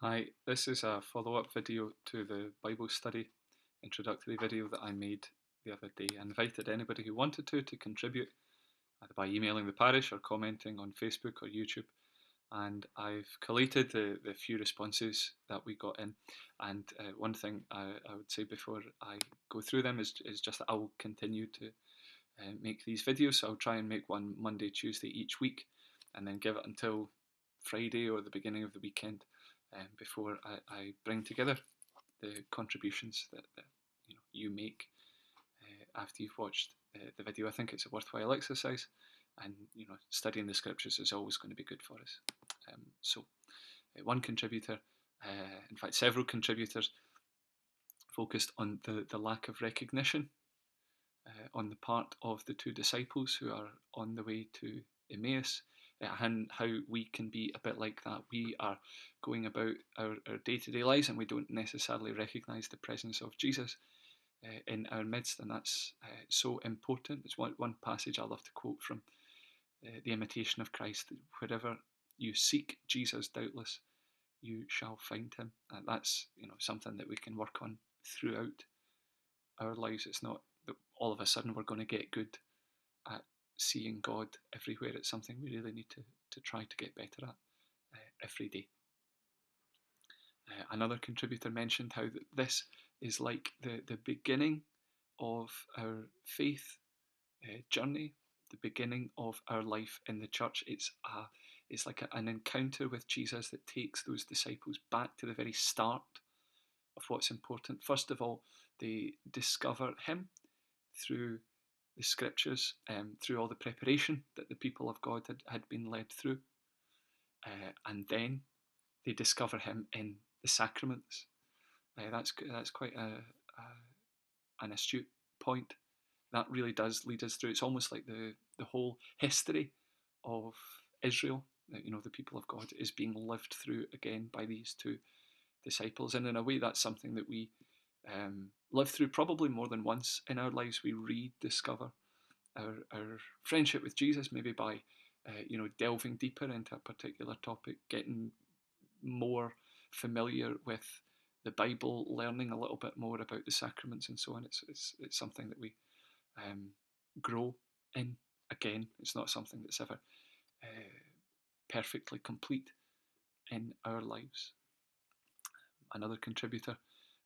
Hi, this is a follow-up video to the Bible study introductory video that I made the other day. I invited anybody who wanted to contribute, either by emailing the parish or commenting on Facebook or YouTube. And I've collated the few responses that we got in. And one thing I would say before I go through them is just that I will continue to make these videos. So I'll try and make one Monday, Tuesday each week, and then give it until Friday or the beginning of the weekend before I bring together the contributions that you make after you've watched the video. I think it's a worthwhile exercise, and studying the scriptures is always going to be good for us. So one contributor, in fact several contributors, focused on the lack of recognition on the part of the two disciples who are on the way to Emmaus, and how we can be a bit like that. We are going about our day-to-day lives and we don't necessarily recognise the presence of Jesus in our midst, and that's so important. It's one passage I love to quote from the Imitation of Christ: wherever you seek Jesus, doubtless you shall find him. And that's something that we can work on throughout our lives. It's not that all of a sudden we're going to get good at seeing God everywhere. It's something we really need to try to get better at every day. Another contributor mentioned how this is like the beginning of our faith journey, the beginning of our life in the church. It's like an encounter with Jesus that takes those disciples back to the very start of what's important. First of all, they discover him through the scriptures, through all the preparation that the people of God had been led through. And then they discover him in the sacraments. That's quite an astute point. That really does lead us through. It's almost like the whole history of Israel, the people of God, is being lived through again by these two disciples. And in a way, that's something that we live through probably more than once in our lives. We rediscover our friendship with Jesus, maybe by delving deeper into a particular topic, getting more familiar with the Bible, learning a little bit more about the sacraments and so on. It's something that we grow in again. It's not something that's ever perfectly complete in our lives. Another contributor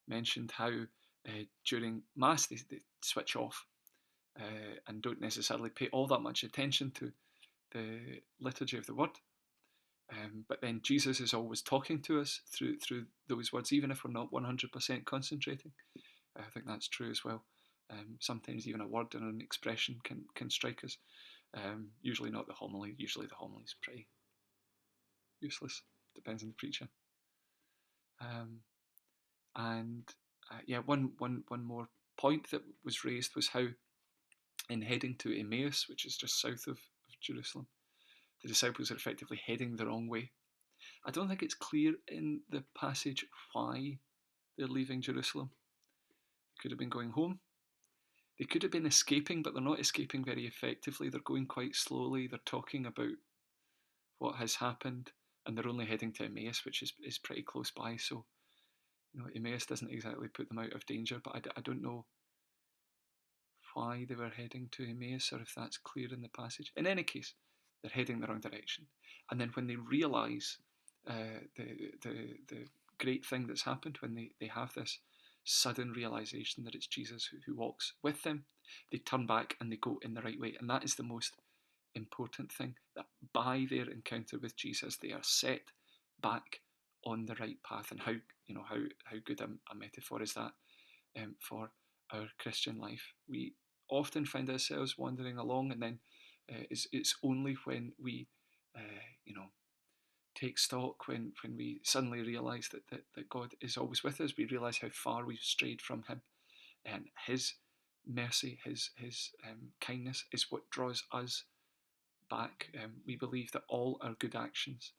mentioned how during Mass they switch off and don't necessarily pay all that much attention to the liturgy of the word. But then Jesus is always talking to us through those words, even if we're not 100% concentrating. I think that's true as well. Sometimes even a word and an expression can strike us. Usually not the homily. Usually the homily is pretty useless. Depends on the preacher. One more point that was raised was how, in heading to Emmaus, which is just south of Jerusalem, the disciples are effectively heading the wrong way. I don't think it's clear in the passage why they're leaving Jerusalem. They could have been going home. They could have been escaping, but they're not escaping very effectively. They're going quite slowly. They're talking about what has happened, and they're only heading to Emmaus, which is pretty close by. So, Emmaus doesn't exactly put them out of danger, but I don't know why they were heading to Emmaus, or if that's clear in the passage. In any case, they're heading the wrong direction. And then when they realise the great thing that's happened, when they have this sudden realisation that it's Jesus who walks with them, they turn back and they go in the right way. And that is the most important thing, that by their encounter with Jesus, they are set back on the right path. And how good a metaphor is that for our Christian life. We often find ourselves wandering along, and then it's only when we take stock, when we suddenly realise that God is always with us, we realise how far we've strayed from him, and his mercy, his kindness is what draws us back. We believe that all our good actions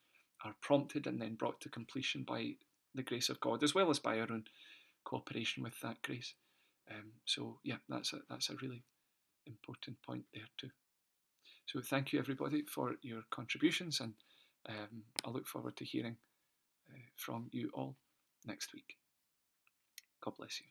are prompted and then brought to completion by the grace of God, as well as by our own cooperation with that grace. That's a really important point there too. So thank you everybody for your contributions, and I look forward to hearing from you all next week. God bless you.